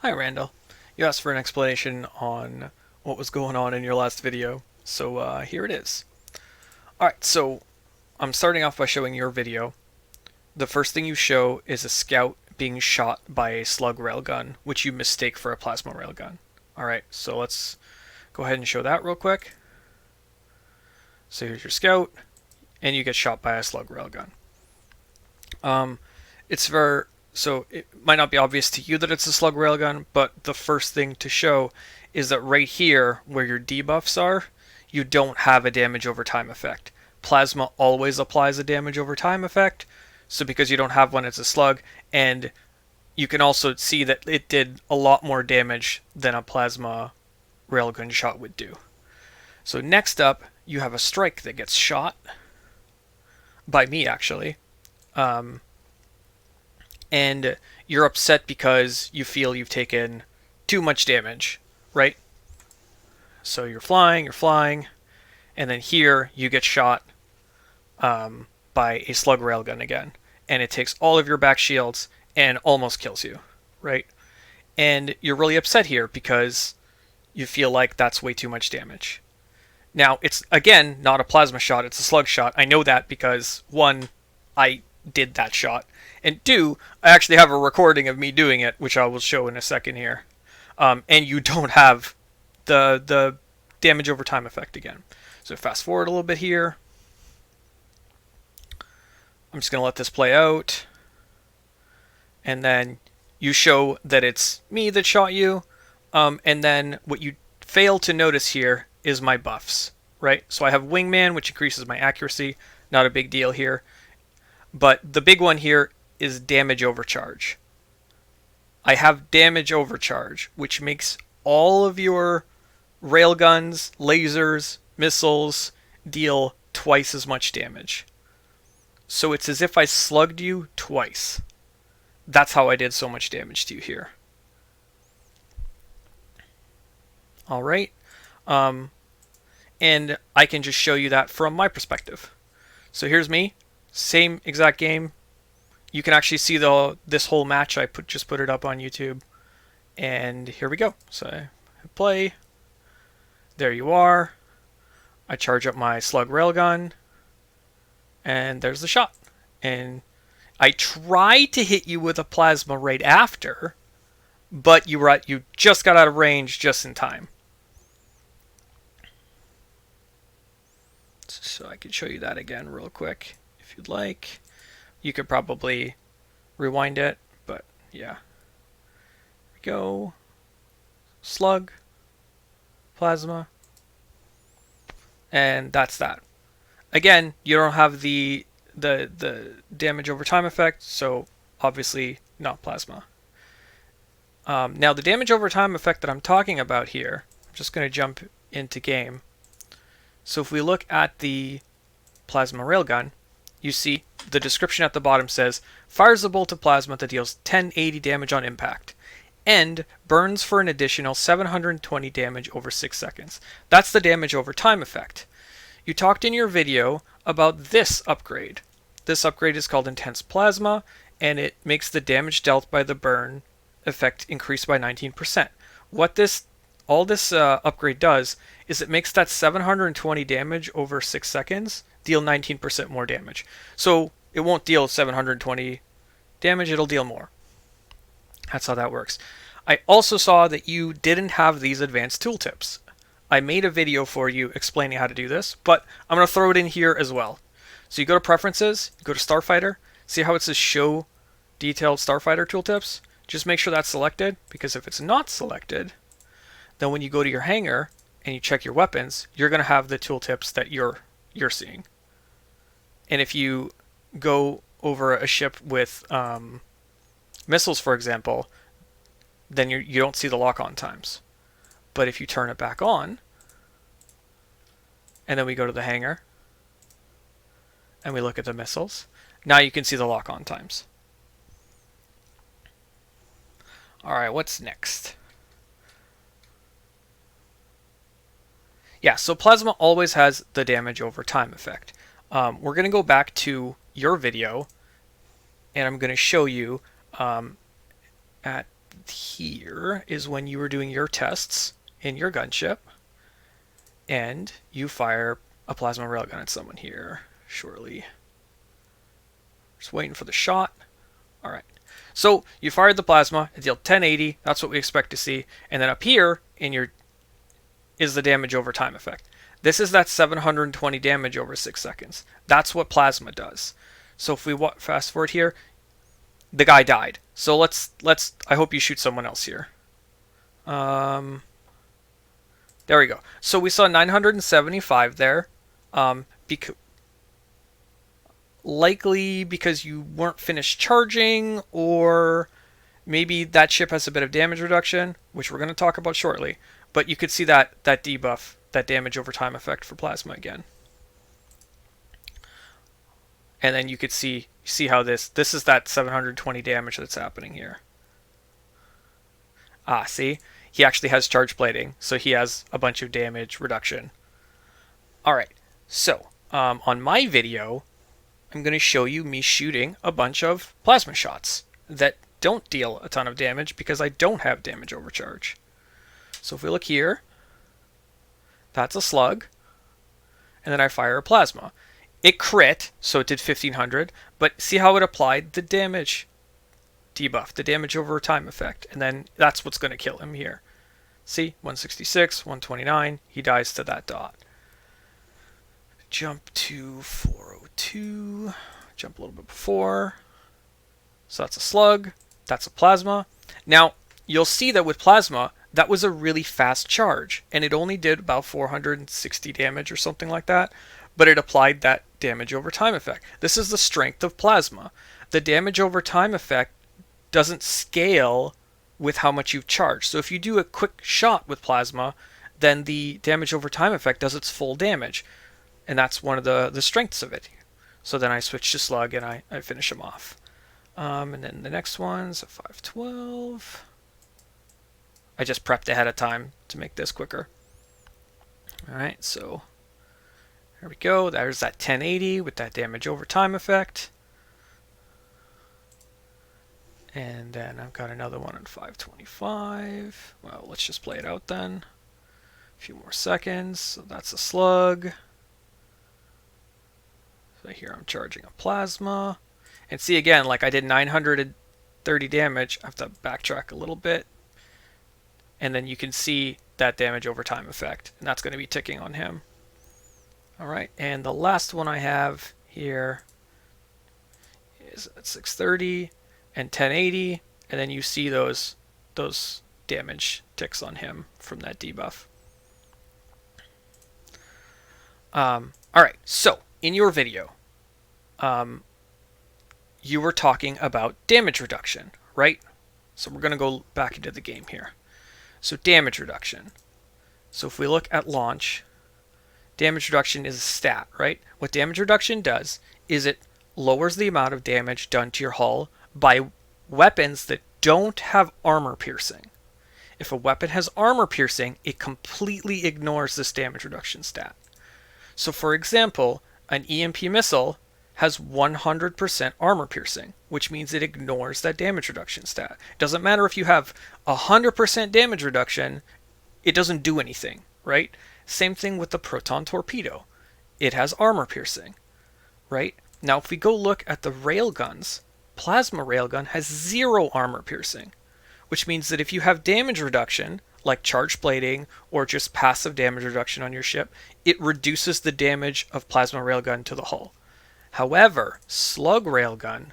Hi Randall. You asked for an explanation on what was going on in your last video, so here it is. Alright, so I'm starting off by showing your video. The first thing you show is a scout being shot by a slug railgun, which you mistake for a plasma railgun. Alright, so let's go ahead and show that real quick. So here's your scout, and you get shot by a slug railgun. So it might not be obvious to you that it's a slug railgun, but the first thing to show is that right here, where your debuffs are, you don't have a damage over time effect. Plasma always applies a damage over time effect, so because you don't have one, it's a slug, and you can also see that it did a lot more damage than a plasma railgun shot would do. So next up, you have a strike that gets shot by me, actually. And you're upset because you feel you've taken too much damage, right? So you're flying, and then here you get shot by a slug railgun again, and it takes all of your back shields and almost kills you, right? And you're really upset here because you feel like that's way too much damage. Now, it's, again, not a plasma shot, it's a slug shot. I know that because, one, I did that shot, and two, I actually have a recording of me doing it, which I will show in a second here. And you don't have the damage over time effect again. So fast forward a little bit here. I'm just going to let this play out. And then you show that it's me that shot you. And then what you fail to notice here is my buffs, right? So I have Wingman, which increases my accuracy. Not a big deal here. But the big one here is Damage Overcharge. I have Damage Overcharge, which makes all of your railguns, lasers, missiles deal twice as much damage. So it's as if I slugged you twice. That's how I did so much damage to you here. Alright. And I can just show you that from my perspective. So here's me. Same exact game. You can actually see this whole match. I just put it up on YouTube. And here we go. So I play. There you are. I charge up my slug railgun. And there's the shot. And I tried to hit you with a plasma right after, but you just got out of range just in time. So I can show you that again real quick if you'd like. You could probably rewind it, but yeah. Here we go. Slug. Plasma. And that's that. Again, you don't have the damage over time effect, so obviously not plasma. Now the damage over time effect that I'm talking about here, I'm just going to jump into game. So if we look at the plasma railgun, you see the description at the bottom says, fires a bolt of plasma that deals 1080 damage on impact, and burns for an additional 720 damage over 6 seconds. That's the damage over time effect. You talked in your video about this upgrade. This upgrade is called Intense Plasma, and it makes the damage dealt by the burn effect increase by 19%. What all this upgrade does is it makes that 720 damage over 6 seconds deal 19% more damage. So it won't deal 720 damage, it'll deal more. That's how that works. I also saw that you didn't have these advanced tooltips. I made a video for you explaining how to do this, but I'm going to throw it in here as well. So you go to Preferences, you go to Starfighter, see how it says Show Detailed Starfighter Tooltips? Just make sure that's selected, because if it's not selected, then when you go to your hangar and you check your weapons, you're going to have the tooltips that you're seeing. And if you go over a ship with missiles, for example, then you don't see the lock-on times. But if you turn it back on, and then we go to the hangar, and we look at the missiles, now you can see the lock-on times. Alright, what's next? Yeah, so plasma always has the damage over time effect. We're going to go back to your video, and I'm going to show you at here is when you were doing your tests in your gunship, and you fire a plasma railgun at someone here shortly. Just waiting for the shot. All right. So you fired the plasma, it dealt 1080. That's what we expect to see. And then up here in your is the damage over time effect. This is that 720 damage over 6 seconds. That's what plasma does. So if we fast forward here, the guy died. So let's I hope you shoot someone else here. There we go. So we saw 975 there. Likely because you weren't finished charging, or maybe that ship has a bit of damage reduction, which we're going to talk about shortly. But you could see that debuff, that damage over time effect for plasma again. And then you could see how this is that 720 damage that's happening here. Ah, see? He actually has charge plating, so he has a bunch of damage reduction. Alright, so on my video, I'm going to show you me shooting a bunch of plasma shots that don't deal a ton of damage because I don't have damage overcharge. So if we look here, that's a slug, and then I fire a plasma. It crit, so it did 1500, but see how it applied the damage debuff, the damage over time effect, and then that's what's going to kill him here. See, 166, 129, he dies to that dot. Jump to 402, jump a little bit before. So that's a slug, that's a plasma. Now, you'll see that with plasma, that was a really fast charge, and it only did about 460 damage or something like that, but it applied that damage over time effect. This is the strength of plasma. The damage over time effect doesn't scale with how much you've charged. So if you do a quick shot with plasma, then the damage over time effect does its full damage. And that's one of the strengths of it. So then I switch to slug and I finish him off. And then the next one's a 512. I just prepped ahead of time to make this quicker. Alright, so there we go. There's that 1080 with that damage over time effect. And then I've got another one on 525. Well, let's just play it out then. A few more seconds. So that's a slug. So here I'm charging a plasma. And see again, like I did 930 damage. I have to backtrack a little bit. And then you can see that damage over time effect. And that's going to be ticking on him. Alright, and the last one I have here is at 630 and 1080. And then you see those damage ticks on him from that debuff. Alright, so in your video, you were talking about damage reduction, right? So we're going to go back into the game here. So damage reduction. So if we look at launch, damage reduction is a stat, right? What damage reduction does is it lowers the amount of damage done to your hull by weapons that don't have armor piercing. If a weapon has armor piercing, it completely ignores this damage reduction stat. So for example, an EMP missile has 100% armor piercing, which means it ignores that damage reduction stat. It doesn't matter if you have 100% damage reduction, it doesn't do anything, right? Same thing with the proton torpedo. It has armor piercing, right? Now if we go look at the railguns, plasma railgun has 0 armor piercing, which means that if you have damage reduction, like charge plating or just passive damage reduction on your ship, it reduces the damage of plasma railgun to the hull. However, slug railgun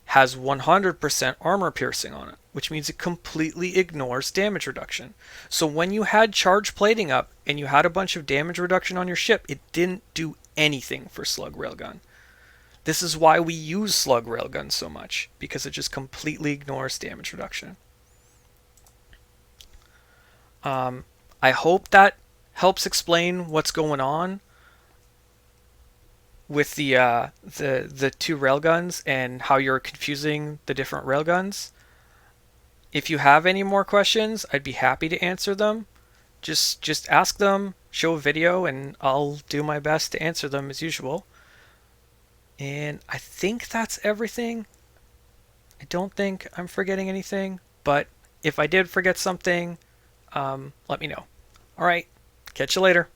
has 100% armor piercing on it, which means it completely ignores damage reduction. So when you had charge plating up and you had a bunch of damage reduction on your ship, it didn't do anything for slug railgun. This is why we use slug railgun so much, because it just completely ignores damage reduction. I hope that helps explain what's going on with the two railguns and how you're confusing the different railguns. If you have any more questions, I'd be happy to answer them. Just ask them, show a video, and I'll do my best to answer them as usual. And I think that's everything. I don't think I'm forgetting anything. But if I did forget something, let me know. All right, catch you later.